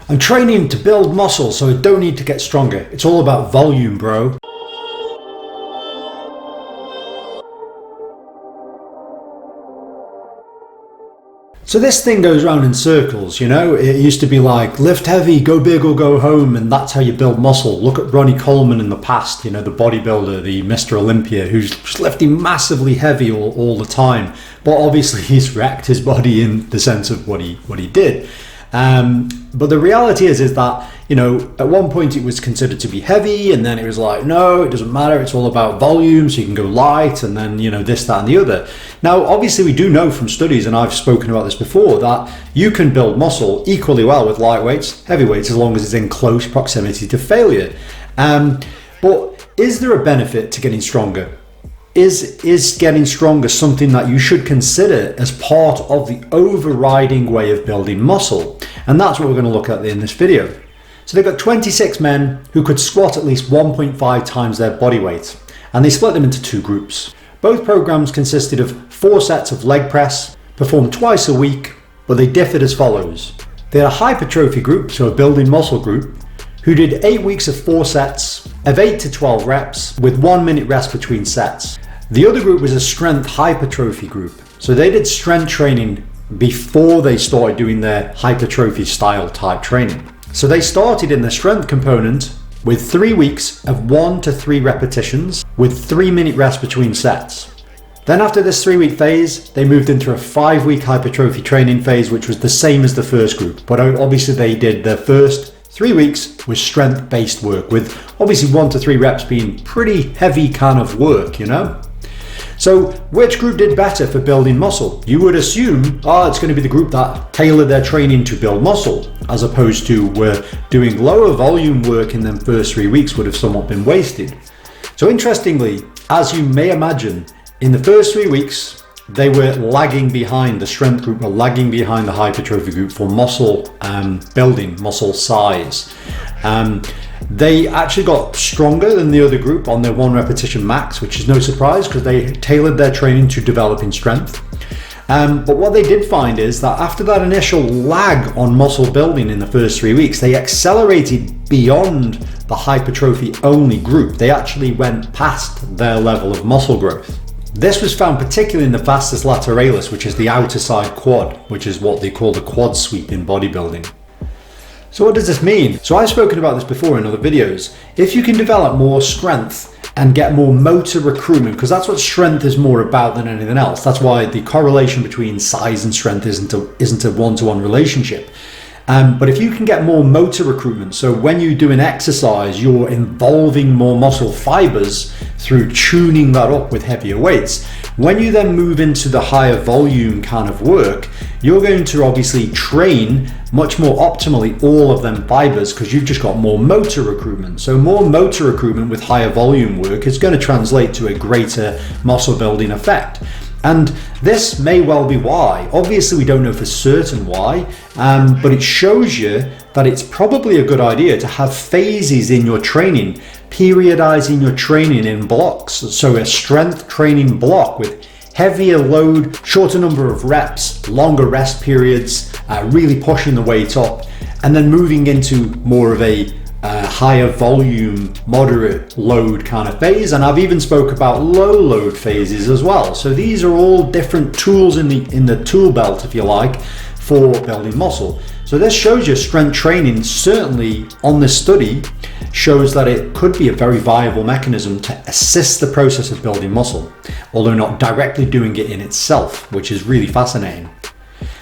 I'm training to build muscle, so I don't need to get stronger. It's all about volume, bro. So this thing goes round in circles, you know? It used to be like, lift heavy, go big or go home, and that's how you build muscle. Look at Ronnie Coleman in the past, you know, the bodybuilder, the Mr. Olympia, who's just lifting massively heavy all the time. But obviously he's wrecked his body in the sense of what he did. But the reality is that, you know, at one point it was considered to be heavy, and then it was like, no, it doesn't matter, it's all about volume, so you can go light, and then, you know, this, that, and the other. Now, obviously we do know from studies, and I've spoken about this before, that you can build muscle equally well with light weights, heavy weights, as long as it's in close proximity to failure. But is there a benefit to getting stronger? Is getting stronger something that you should consider as part of the overriding way of building muscle? And that's what we're going to look at in this video. So they've got 26 men who could squat at least 1.5 times their body weight, and they split them into two groups. Both programs consisted of 4 sets of leg press, performed twice a week, but they differed as follows. They had a hypertrophy group, so a building muscle group, who did 8 weeks of 4 sets of 8 to 12 reps with 1 minute rest between sets. The other group was a strength hypertrophy group, so they did strength training before they started doing their hypertrophy style type training. So they started in the strength component with 3 weeks of 1 to 3 repetitions with 3 minute rest between sets. Then after this 3-week phase, they moved into a 5-week hypertrophy training phase, which was the same as the first group, but obviously they did the first 3 weeks with strength based work, with obviously 1 to 3 reps being pretty heavy kind of work, you know? So which group did better for building muscle? You would assume, it's going to be the group that tailored their training to build muscle, as opposed to where doing lower volume work in them first 3 weeks would have somewhat been wasted. So interestingly, as you may imagine, in the first 3 weeks, they were lagging behind, the strength group were lagging behind the hypertrophy group for muscle building, muscle size. They actually got stronger than the other group on their 1 repetition max, which is no surprise because they tailored their training to developing strength. But what they did find is that after that initial lag on muscle building in the first 3 weeks, they accelerated beyond the hypertrophy only group. They actually went past their level of muscle growth. This was found particularly in the vastus lateralis, which is the outer side quad, which is what they call the quad sweep in bodybuilding. So what does this mean? So I've spoken about this before in other videos. If you can develop more strength and get more motor recruitment, because that's what strength is more about than anything else. That's why the correlation between size and strength isn't a one-to-one relationship. But if you can get more motor recruitment, so when you do an exercise, you're involving more muscle fibers through tuning that up with heavier weights. When you then move into the higher volume kind of work, you're going to obviously train much more optimally all of them fibers because you've just got more motor recruitment. So more motor recruitment with higher volume work is going to translate to a greater muscle building effect. And this may well be why. Obviously we don't know for certain why, but it shows you that it's probably a good idea to have phases in your training, periodizing your training in blocks. So a strength training block with heavier load, shorter number of reps, longer rest periods, really pushing the weight up, and then moving into more of a higher volume, moderate load kind of phase. And I've even spoke about low load phases as well. So these are all different tools in the tool belt, if you like, for building muscle. So this shows you strength training, certainly on this study, shows that it could be a very viable mechanism to assist the process of building muscle, although not directly doing it in itself, which is really fascinating.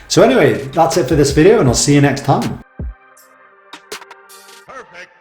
So anyway, that's it for this video, and I'll see you next time. Perfect.